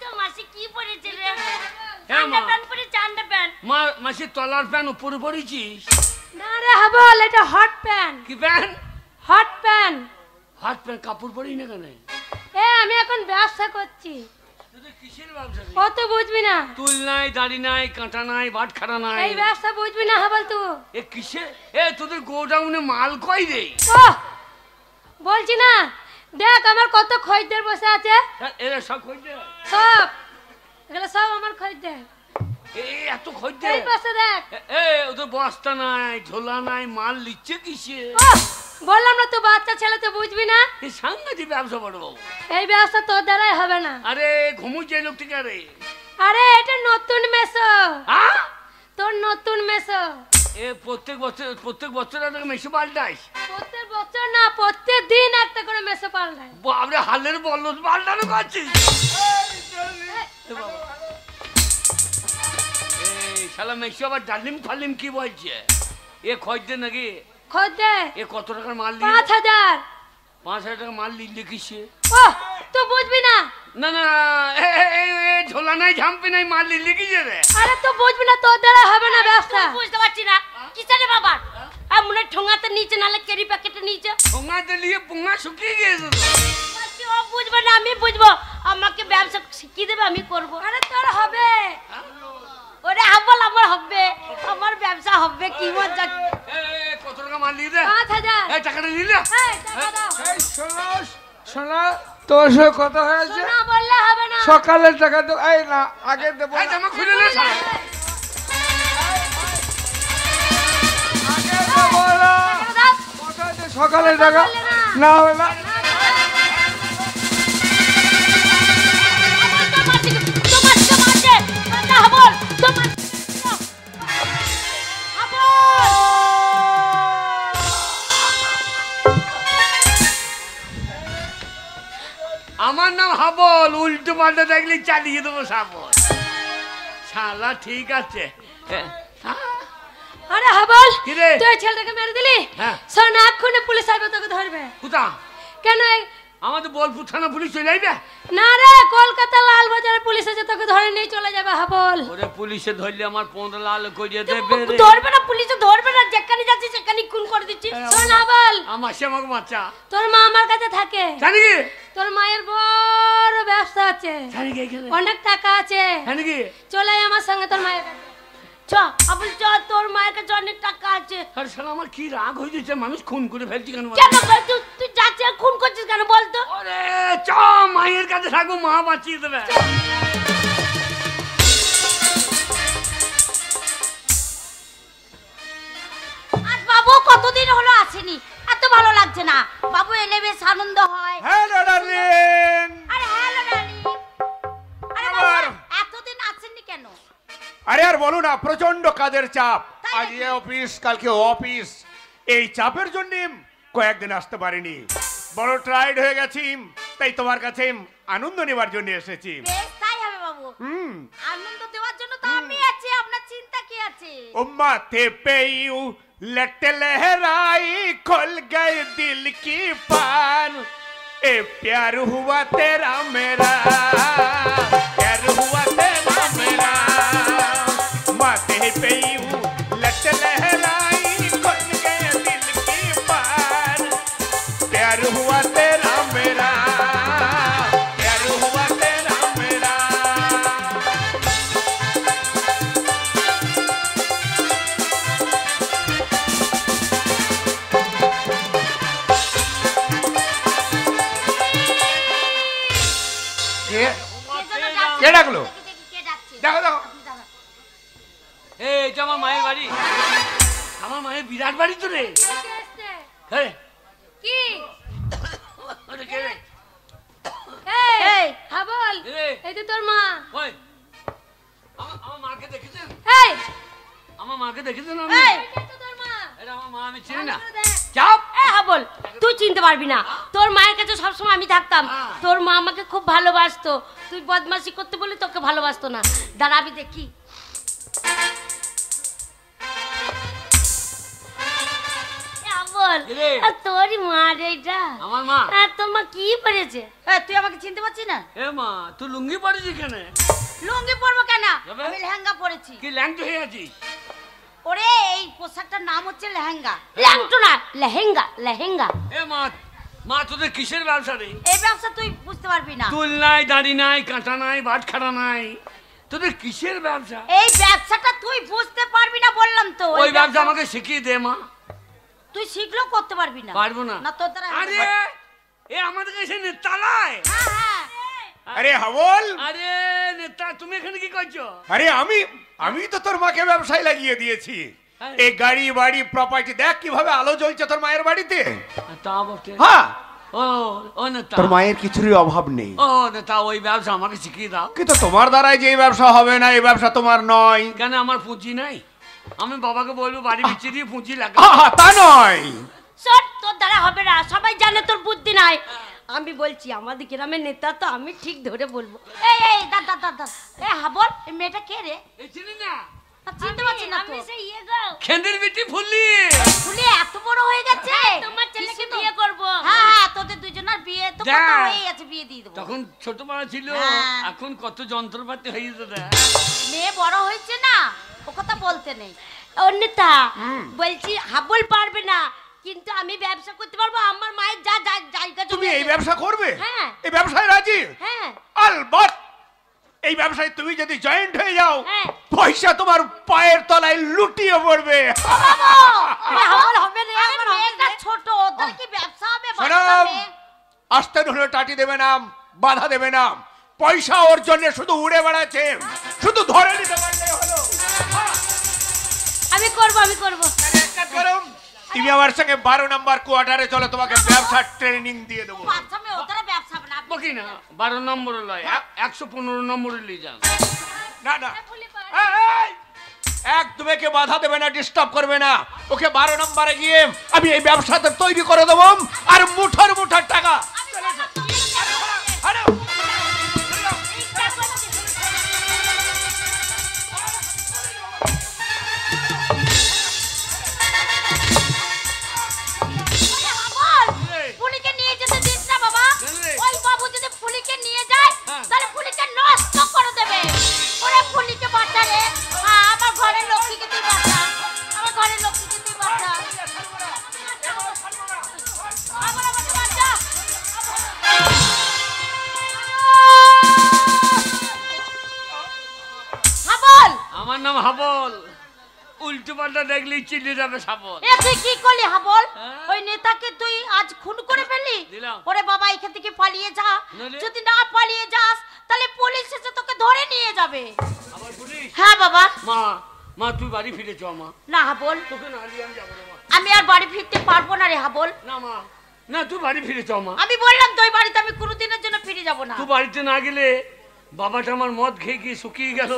তো মাসি কি পরেছে রে? হ্যাঁ মা। ঠান্ডা প্যান্ট পরে, ঠান্ডা প্যান্ট। মাসি তলার প্যান্ট উপরে পরেছিস? না রে হাবল, এটা হট প্যান্ট। কি প্যান্ট? Hot pant. হাত প্যান্ট কাপড় পরি না কেন? আমি এখন ব্যবসা করছি। তুই কিসের ব্যবসা? অত বুঝবি না। তুল নাই, দাড়ি নাই, কাঁটা নাই, বাটখারা নাই। এই ব্যবসা বুঝবি না হাবল তুই। এ কিসের? এ তোদের গোডাউনে মাল কই রে? বলছি না, দেখ আমার কত খরিদ্দার বসে আছে। এরা সব খইতে? সব এগুলো সব আমার খরিদ্দার। এত খইতে? এই পাশে দেখ। ওদের বস্তা নাই, ঝোলা নাই, মাল লিচ্ছে কিসে? বললাম না, তুই বাচ্চা ছেলে তো বুঝবি না। এই সাংঘাতিক ব্যবসা বড়। এই ব্যবসা তোর দ্বারাই হবে না। আরে ঘুমুচ্ছে লোক থেকে রে। আরে এটা নতুন মেশো। তোর নতুন মেসো। এ প্রত্যেক বছর একটা মেশো পাল্টাইস? প্রত্যেক বছর না, প্রত্যেক দিন একটা করে মেসো পাল্টাই। বাবরে হালের বলদ পাল্টানো করছিস? এই শালা মেশো আবার ডালিম ফালিম কি বলছে? এ খদ্দের নাকি? খদ্দের। এ কত টাকার মাল? 5000। 5000 টাকা মাল লিখলে কিসে? ও তো বুঝবি না? না না, ঝোলা নাই ঝাম্পি নাই, মাল লিখলে কিসে রে? আরে তো বুঝবি না, তোর দ্বারা হবে না ব্যবসা। বুঝতে পারছি না কিসে রে বাবা? আর মনে ঠোঙাতে নিচে, নালে কেরি প্যাকেটে নিচে। ঠোঙাতে নিয়ে পুঙা শুকিয়ে গিয়েছে তো। ও বুঝবে না, আমি বুঝবো। আমাকে ব্যবসা শিখিয়ে দেবে, আমি করব। আরে তোর হবে। ওরে হাবল আমার হবে, আমার ব্যবসা হবে। কি মজা। কত টাকা মাল নিয়ে দে? 5000। এই টাকাটা নিলে? এই টাকা দাও। এই শোনো শোনো, তোমার সঙ্গে কথা হয়েছে, না বললে হবে না। সকালের টাকা তো এই না, আগে দেবো। এই জামা খুলে নে শালা। আগে দেবো না। কথা হয়েছে সকালের টাকা না হবে না। আমার নাম হাবল, উল্টো পাল্টা দেখলে চালিয়ে দেবো সাবল। শালা ঠিক আছে। আরে হাবল, কি রে? তুই ছেলেটাকে মেরে দিলি? হ্যাঁ। শোন, এক্ষুনি পুলিশ আসবে, তোকে ধরবে। কোথা? কেন? আমাদের বোলপুর থানা পুলিশ চলে যাবে? না রে, কলকাতা লালবাজারের পুলিশ আছে, তোকে ধরে নিয়ে চলে যাবে হাবল। ওরে পুলিশে ধরলে আমার 15 লাল করিয়ে দেবে রে। ধরবে না, পুলিশে ধরবে না। যেখানে যাচ্ছি সেখানে খুন করে দিচ্ছি। শোন হাবল, আমার সে আমাকে বাচ্চা তোর মা আমার কাছে থাকে। জানি কি? তোর মায়ের বড় ব্যবসা আছে, জানি কি এখানে? অনেক টাকা আছে। জানি কি? চলে আয় আমার সঙ্গে তোর মায়ের কাছে। চ আবুল, চ, তোর মায়ের কাছে অনেক টাকা আছে। আরে শালা আমার কি রাগ হয়ে যাচ্ছে, মানুষ খুন করে ফেলছি কেন? কেন তুই যাচ্ছিস আর খুন করছিস কেন বলতো? ওরে চ, মায়ের কাছে থাকবো, মা বাঁচিয়ে দেবে। আজ বাবু কতদিন হলো আসেনি, এত ভালো লাগছে না। বাবু এলে বেশ আনন্দ হয়। Hello darling. আরে হ্যালো ডার্লিং। আরে বাবু এতদিন আসেননি কেন? আরে আর বলো না, প্রচন্ড কাজের চাপ। তাই আজ নাকি? অফিস, কালকে অফিস, এই চাপের জন্য কয়েকদিন আসতে পারিনি। বড় টায়ার্ড হয়ে গেছি, তাই তোমার কাছে আনন্দ নেবার জন্য এসেছি। বেশ তাই হবে বাবু। হুম। আনন্দ দেওয়ার জন্য তো আমি আছি, আপনার চিন্তা কি আছে? माथे पे यूं लट लहराई, खोल गए दिल की पार। ए प्यार हुआ तेरा मेरा, प्यार हुआ तेरा मेरा। माथे पे यूं लट लहराई, खोल गए दिल की पार। प्यार हुआ तेरा मेरा, प्यार हुआ तेरा मेरा। কে ডাকলো? কে ডাকছে? দেখো দেখো। এই এটা আমার মায়ের বাড়ি। আমার মায়ের বিরাট বাড়ি তো রে। হ্যাঁ কি? ওরে কে রে? এই হাবল, এ। এই তো তোর মা। ওই আমার মাকে দেখেছেন? এই আমার মাকে দেখেছেন আপনি? এই তো তোর মা। এটা আমার মা, আমি চিনি না। দেখ। চাপ। এই হাবল, তুই চিনতে পারবি না। তোর মায়ের কাছে সবসময় আমি থাকতাম। তোর মা আমাকে খুব ভালোবাসতো। তুই বদমাশি করতে বলে তোকে ভালোবাসতো না। দাঁড়া আমি দেখি। এ হাবল, কি রে? তোর মা রে এটা। আমার মা। তোর মা কি করেছে? তুই আমাকে চিনতে পারছিস না? এ মা, তুই লুঙ্গি পরেছিস কেন? লুঙ্গি পরবো কেন? তবে? আমি লেহেঙ্গা পরেছি। কি ল্যাংটো হয়ে আছিস? ওরে এই পোশাকটার নাম হচ্ছে লেহেঙ্গা। ল্যাংটো না, লেহেঙ্গা, লেহেঙ্গা। এ মা, মা তোদের কিসের ব্যবসা রে? এই ব্যবসা তুই বুঝতে পারবি না। তুল নাই, দাড়ি নাই, কাঁটা নাই, বাটখারা নাই, তোদের কিসের ব্যবসা? এই ব্যবসাটা তুই বুঝতে পারবি না বললাম তো। ওই ব্যবসা আমাকে শিখিয়ে দে মা। তুই শিখলেও করতে পারবি না। পারবো না। না তোর দ্বারা আরে এ আমাদের কাছে নেতালায়। হ্যাঁ হ্যাঁ। আরে হাবল, আরে নেতা, তুমি এখানে কি করছো? আরে আমি তো তোর মাকে ব্যবসায় লাগিয়ে দিয়েছি। হ্যাঁ। এই গাড়ি বাড়ি প্রপার্টি দেখ কিভাবে আলো জ্বলছে তোর মায়ের বাড়িতে। তা বটে। হ্যাঁ, ও নেতা, তোর মায়ের কিছুরই অভাব নেই। ও নেতা, ওই ব্যবসা আমাকে শিখিয়ে দাও। কিন্তু তোমার দ্বারাই যে এই ব্যবসা হবে না, এই ব্যবসা তোমার নয়। কেন? আমার পুঁজি নাই। আমি বাবাকে বলবো বাড়ি বিচে দিয়ে পুঁজি লাগা। তা নয়, শোন, তোর দ্বারা হবে না, সবাই জানে তোর বুদ্ধি নাই। আমি বলছি আমাদের গ্রামের নেতা তো, আমি ঠিক ধরে বলবো। এই দাদা এ হাবল, এই মেয়েটা কে রে? এই চিনি না, চিনতে পারছি না তো। আমি সেই গো খেন্দির বিটি ফুললি। ফুলি এত বড় হয়ে গেছে। তোমার ছেলেকে বিয়ে করব। হ্যাঁ, তোদের দুজনের বিয়ে তো কত দেখ। হয়ে গেছে, বিয়ে দিয়ে দেবো। তখন ছোট মারা ছিল, হ্যাঁ। এখন কত যন্ত্রপাতি হয়ে যেতে। মেয়ে বড় হয়েছে না, ও কথা বলতে নেই। ও নেতা, বলছি হাবল পারবে না, কিন্তু আমি ব্যবসা করতে পারবো। আমার মায়ের যা জায়গা তুমি জমি এই আছে। ব্যবসা করবে? হ্যাঁ। এই ব্যবসায় রাজি? হ্যাঁ। আলবাত। এই ব্যবসায় তুমি যদি জয়েন্ট হয়ে যাও, হ্যাঁ। পয়সা তোমার পায়ের তলায় লুটিয়ে পড়বে। হাবল হবে রে, আমার মেয়েটা ছোট, ওদের কি ব্যবসা হবে? বাচ্চা শোনাম, মেয়ে। আস্তে ধরে টাটি দেবে না, বাধা দেবে না। পয়সা ওর জন্য শুধু উড়ে বেড়াচ্ছে, শুধু ধরে নিতে পারলে হলো। আমি করব। এক কাজ করো, তুমি আমার সঙ্গে 12 নম্বর কোয়ার্টারে চলো, তোমাকে ব্যবসার ট্রেনিং দিয়ে দেবো। বাচ্চা মেয়ে, ওদের ব্যবসা হবে না। বকি না, 12 নম্বরে লয়, 115 নম্বরে নিয়ে যান। না না, এই, একদম একে বাধা দেবে না, ডিস্টার্ব করবে না। ওকে 12 নম্বরে গিয়ে আমি এই ব্যবসাতে তৈরি করে দেবো, আর মুঠার টাকা। হাঁটো। ফুলিকে নিয়ে যেতে দিস না বাবা। ওই বাবু যদি ফুলিকে নিয়ে যায়, তাহলে ফুলিকে নষ্ট করে দেবে। ওরে ফুলিকে বাঁচা রে, আমার ঘরের লক্ষ্মীকে তুই বাঁচা, আমার ঘরের লক্ষ্মীকে তুই বাঁচা, আমাকে বাঁচা। হাবল, আমার নাম হাবল, উল্টো পাল্টা দেখলেই চিল্লে যাবে সাবল। এ তুই কি করলি হাবল? হ্যাঁ? ওই নেতাকে তুই আজ খুন করে ফেললি। দিলাম। ওরে বাবা, এখান থেকে পালিয়ে যা। নইলে? যদি না পালিয়ে যাস, তাহলে পুলিশ এসে তোকে ধরে নিয়ে যাবে। আবার পুলিশ? হ্যাঁ বাবা। মা তুই বাড়ি ফিরে চ। মা না হাবল, তোকে না দিয়ে আমি যাবো না। মা আমি আর বাড়ি ফিরতে পারবো না রে হাবল। না, মা না, তুই বাড়ি ফিরে চ। মা আমি বললাম তো, ওই বাড়িতে আমি কোনোদিনের জন্য ফিরে যাব না। তুই বাড়িতে না গেলে বাবাটা আমার মদ খেয়ে গিয়ে শুকিয়ে গেল,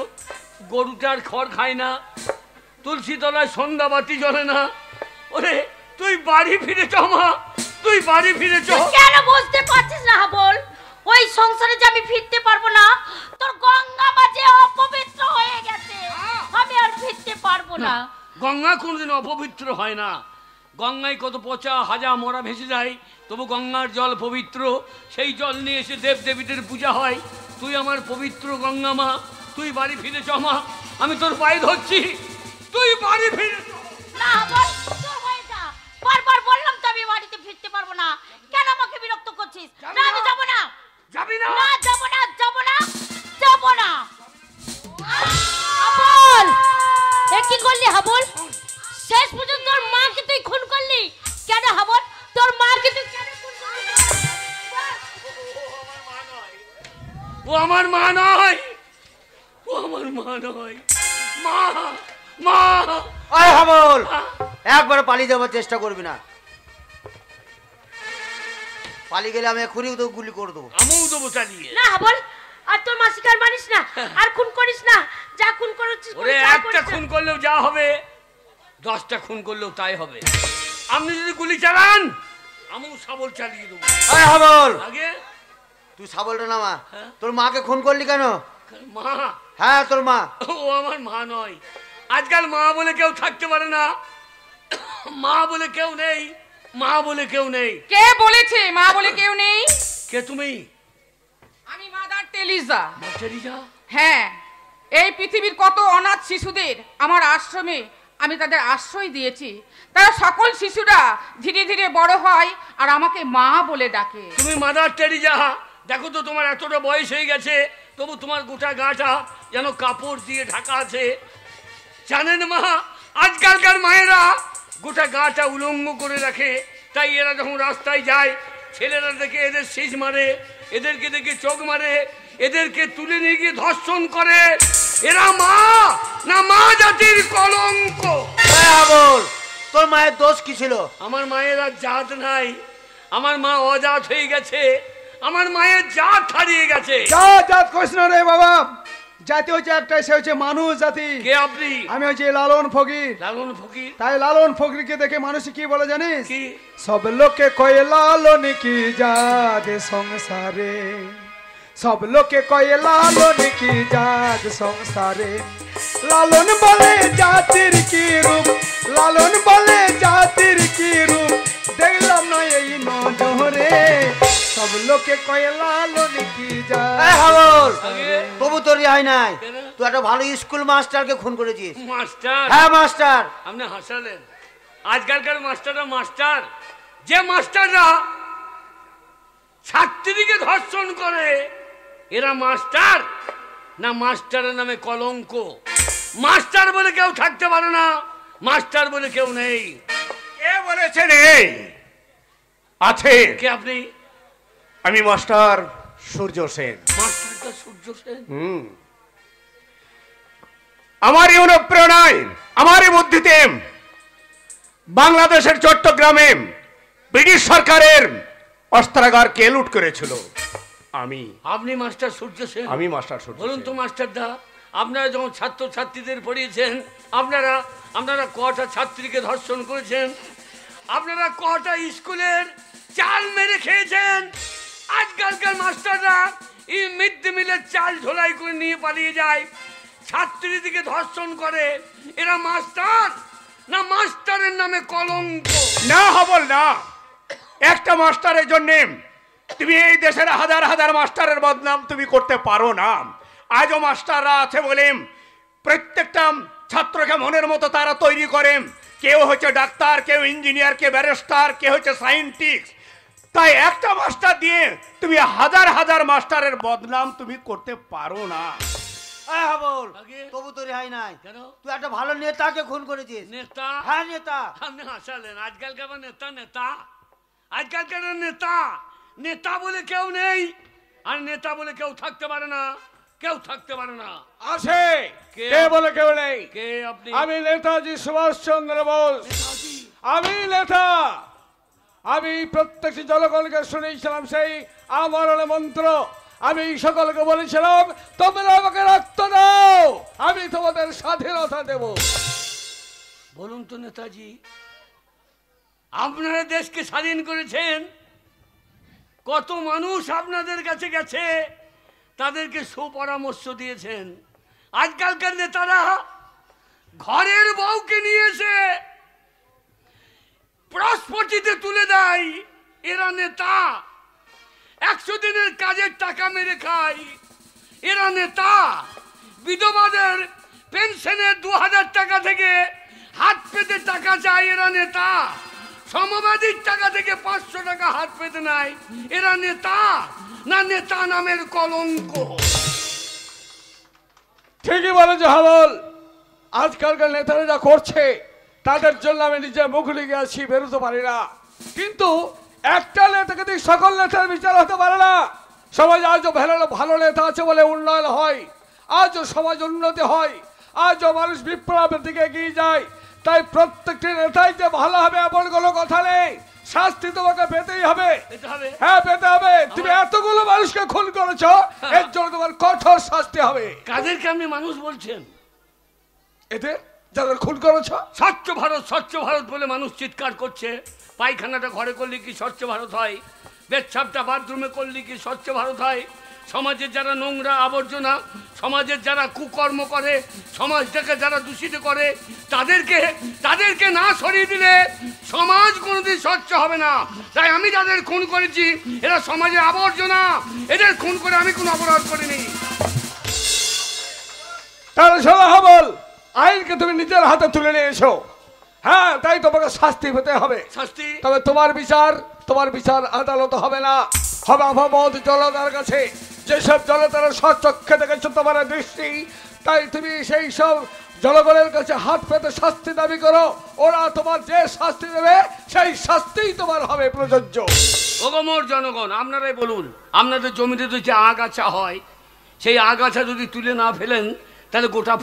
গরুটার খড় খায় না, তুলসী তলায় সন্ধ্যা বাতি জ্বলে না। ওরে তুই বাড়ি ফিরে চ। মা তুই বাড়ি ফিরে চ। তুই কেন বুঝতে পারছিস না হাবল? ওই সংসারে যে আমি ফিরতে পারবো না, তোর গঙ্গা মাঝে অপবিত্র হয়ে গেছে, আমি আর ফিরতে পারবো না। গঙ্গা কোনদিন অপবিত্র হয় না। গঙ্গায় কত পচা হাজা মরা ভেসে যায়, তবু গঙ্গার জল পবিত্র। সেই জল নিয়ে এসে দেব দেবীদের পূজা হয়। তুই আমার পবিত্র গঙ্গা মা, তুই বাড়ি ফিরে চ। মা আমি তোর পায়ে ধরছি, তুই বাড়ি ফিরে চ। না হাবল, তোর হয়ে যা। বারবার বললাম তো আমি বাড়িতে ফিরতে পারবো না, কেন আমাকে বিরক্ত করছিস? না আমি যাবো না। যাবি না? না যাবো না, যাবো না, যাবো না। হাবল, এ কি করলি হাবল? শেষ পর্যন্ত তোর মাকে তুই খুন করলি কেন হাবল? তোর মাকে তুই কেন খুন করলি? ও আমার মা নয়, ও আমার মা নয়। মা মা আয় হাবল, একবার পালিয়ে যাওয়ার চেষ্টা করবি না। পালিয়ে গেলে আমি এখনই তো গুলি করে দেবো। আমিও দেবো চালিয়ে। না হাবল, আর তোর মাসিকে আর মানিস না, আর খুন করিস না। যা খুন করেছিস ওরে করিস, যা একটা করিস না। খুন করলেও যা হবে, 10টা খুন করলেও তাই হবে। আপনি যদি গুলি চালান, আমিও শাবল চালিয়ে দেবো। আয় হাবল, আগে তুই শাবলটা নামা। হ্যাঁ? তোর মাকে খুন করলি কেন? মা, হ্যাঁ তোর মা। ও আমার মা নয়। আজকাল মা বলে কেউ থাকতে পারে না, মা বলে কেউ নেই, মা বলে কেউ নেই। কে বলেছে মা বলে কেউ নেই? কে তুমি? আমি মাদার টেলিজা। টেলিজা? হ্যাঁ, এই পৃথিবীর কত অনাথ শিশুদের আমার আশ্রমে আমি তাদের আশ্রয় দিয়েছি। তারা সকল শিশুরা ধীরে ধীরে বড় হয় আর আমাকে মা বলে ডাকে। তুমি মাদার টেরিজা? দেখো তো তোমার এতটা বয়স হয়ে গেছে, তবু তোমার গোটা গাটা যেন কাপড় দিয়ে ঢাকা আছে। জানেন মা, আজকালকার মায়েরা গোটা গাটা উলঙ্গ করে রাখে, তাই এরা যখন রাস্তায় যায় ছেলেরা দেখে এদের শীষ মারে, এদেরকে দেখে চোখ মারে, এদেরকে তুলে নিয়ে গিয়ে ধর্ষণ করে। এরা মা না মা জাতির কলঙ্ক। আয় হাবল, তোর মায়ের দোষ কি ছিল? আমার মায়ের আর জাত নাই, আমার মা অজাত হয়ে গেছে, আমার মায়ের জাত হারিয়ে গেছে। জাত কইস না রে বাবা, জাতি হচ্ছে একটাই, সে হচ্ছে মানুষ জাতি। কে আপনি? আমি হচ্ছে লালন ফকির। লালন ফকির? তাই লালন ফকিরকে দেখে মানুষ কি বলে জানিস? কি? সব লোকে কয়ে লালন কি জাত সংসারে, সব লোকে কয়ে লালন কি জাত সংসারে। লালন বলে জাতির কি রূপ, লালন বলে জাতির কি রূপ, দেখলাম না এই নজরে, সব লোকে কয়ে লালন কি জাত। হাবল তবু তোর রেহাই নাই, তুই একটা ভালো স্কুল মাস্টারকে খুন করেছিস। মাস্টার? হ্যাঁ মাস্টার। আপনি হাসালেন। আজকালকার মাস্টাররা মাস্টার, যে মাস্টাররা ছাত্রীকে ধর্ষণ করে এরা মাস্টার না মাস্টারের নামে কলঙ্ক? মাস্টার বলে কেউ থাকতে পারে না, মাস্টার বলে কেউ নেই। কে বলেছে নেই? আছে। কে আপনি? আমি মাস্টার সূর্য সেন। মাস্টারটা সূর্য সেন? আমারই অনুপ্রেরণায়, আমারই বুদ্ধিতে বাংলাদেশের চট্টগ্রামে ব্রিটিশ সরকারের অস্ত্রাগার কে লুট করেছিল আমি। আপনি মাস্টার সূর্য সেন? আমি মাস্টার সূর্য। বলুন তো মাস্টার দা, আপনারা যখন ছাত্র ছাত্রীদের পড়িয়েছেন, আপনারা কটা ছাত্রীকে ধর্ষণ করেছেন? আপনারা কটা স্কুলের চাল মেরে খেয়েছেন? আজকালকার মাস্টাররা এই মিড ডে মিলের চাল ঝোলাই করে নিয়ে পালিয়ে যায়, ছাত্রীদিকে ধর্ষণ করে। এরা মাস্টার না মাস্টারের নামে কলঙ্ক? না হবল না, একটা মাস্টারের জন্য তুমি এই দেশের হাজার হাজার মাস্টারের বদনাম তুমি করতে পারো না। আজও মাস্টাররা আছে বলে প্রত্যেকটা ছাত্রকে মনের মতো তারা তৈরি করে। কেউ হচ্ছে ডাক্তার, কেউ ইঞ্জিনিয়ার, কেউ ব্যারিস্টার, কেউ হচ্ছে সায়েন্টিস্ট। তাই একটা মাস্টার দিয়ে তুমি হাজার হাজার মাস্টারের বদনাম তুমি করতে পারো না। তবু তো রেহাই নাই, তুই একটা ভালো নেতাকে খুন করেছিস। নেতা? হ্যাঁ নেতা। আপনি হাসালেন। আজকালকার নেতা নেতা আজকালকার নেতা নেতা বলে কেউ নেই, আর নেতা বলে কেউ থাকতে পারে না, কেউ থাকতে পারে না। আছে। কে বলে কেউ নেই? কে আপনি? আমি নেতাজি সুভাষ চন্দ্র বোস। আমি নেতা। আমি প্রত্যেকটি জনগণকে শুনেছিলাম সেই আমরণ মন্ত্র। আমি সকলকে বলেছিলাম তোমরা আমাকে রক্ত দাও, আমি তোমাদের স্বাধীনতা দেব। বলুন তো নেতাজি, আপনারা দেশকে স্বাধীন করেছেন, কত মানুষ আপনাদের কাছে গেছে, তাদেরকে সুপরামর্শ দিয়েছেন। আজকালকার নেতারা ঘরের বউকে নিয়ে এসে প্রস্ফুটিতে তুলে দেয়। এরা নেতা। 100 দিনের কাজের টাকা মেরে খায়। এরা নেতা। বিধবাদের পেনশনের 2000 টাকা থেকে হাত পেতে টাকা চায়। এরা নেতা। সমবাদীর টাকা থেকে 500 টাকা হাত পেতে নেয়। এরা নেতা না নেতা নামের কলঙ্ক? ঠিকই বলেছ হাবল। আজকালকার নেতারা যা করছে তাদের জন্য আমি নিজে মুখ লিখে আছি, বেরোতে পারি না। কিন্তু একটা নেতাকে দিয়ে সকল নেতার বিচার হতে পারে না। সমাজ আজও ভালো নেতা আছে বলে উন্নয়ন হয়, আজও সমাজ উন্নতি হয়, আজও মানুষ বিপ্লবের দিকে এগিয়ে যায়। তাই প্রত্যেকটি নেতাই যে ভালো হবে এমন কোনো কথা নেই। শাস্তি তোমাকে পেতেই হবে। হ্যাঁ পেতে হবে। তুমি এতগুলো মানুষকে খুন করেছো, এর জন্য তোমার কঠোর শাস্তি হবে। কাদেরকে আপনি মানুষ বলছেন? এতে যাদের খুন করেছো। স্বচ্ছ ভারত বলে মানুষ চিৎকার করছে। পায়খানাটা ঘরে করলে কি স্বচ্ছ ভারত হয়? পেচ্ছাপটা বাথরুমে করলে কি স্বচ্ছ ভারত হয়? সমাজের যারা নোংরা আবর্জনা, সমাজের যারা কুকর্ম করে, সমাজটাকে যারা দূষিত করে, তাদেরকে না সরিয়ে দিলে সমাজ কোনোদিন স্বচ্ছ হবে না। তাই আমি যাদের খুন করেছি এরা সমাজের আবর্জনা। এদের খুন করে আমি কোনো অপরাধ করিনি। তাহলে শোনো হাবল, আইনকে তুমি নিজের হাতে তুলে নিয়েছো। হ্যাঁ, তাই তোমাকে শাস্তি পেতে হবে। শাস্তি? তবে তোমার বিচার আদালত হবে না, হবে আপামত জনতার কাছে। যেসব জনতারা স্বচক্ষে দেখেছো তোমার দৃষ্টি, তাই তুমি সেই সব জনগণের কাছে হাত পেতে শাস্তি দাবি করো। ওরা তোমার যে শাস্তি দেবে সেই শাস্তিই তোমার হবে প্রযোজ্য। ওগমোর জনগণ, আপনারাই বলুন, আপনাদের জমিতে যে আগাছা হয়, সেই আগাছা যদি তুলে না ফেলেন তাহলে গোটা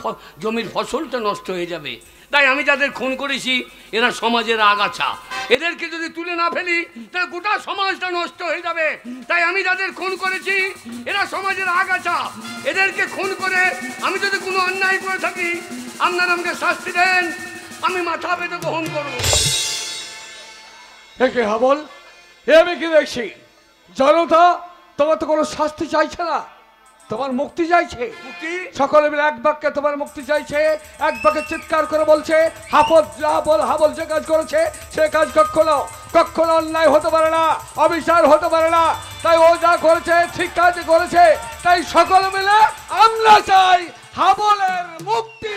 জমির ফসলটা নষ্ট হয়ে যাবে। তাই আমি যাদের খুন করেছি এরা সমাজের আগাছা, এদেরকে যদি তুলে না ফেলি তাহলে গোটা সমাজটা নষ্ট হয়ে যাবে। তাই আমি যাদের খুন করেছি এরা সমাজের আগাছা, এদেরকে খুন করে আমি যদি কোনো অন্যায় করে থাকি আপনারা আমাকে শাস্তি দেন, আমি মাথা পেতে গ্রহণ করবো। একে হাবল, এ আমি কি দেখছি জনতা তোমার তো কোনো শাস্তি চাইছে না, তোমার মুক্তি চাইছে। সকলে মিলে এক বাক্যে তোমার মুক্তি চাইছে, এক বাক্যে চিৎকার করে বলছে হাবল যে কাজ করেছে সে কাজ কখনো অন্যায় হতে পারে না, অবিচার হতে পারে না। তাই ও যা করেছে ঠিক কাজ করেছে, তাই সকলে মিলে আমরা চাই হাবলের মুক্তি।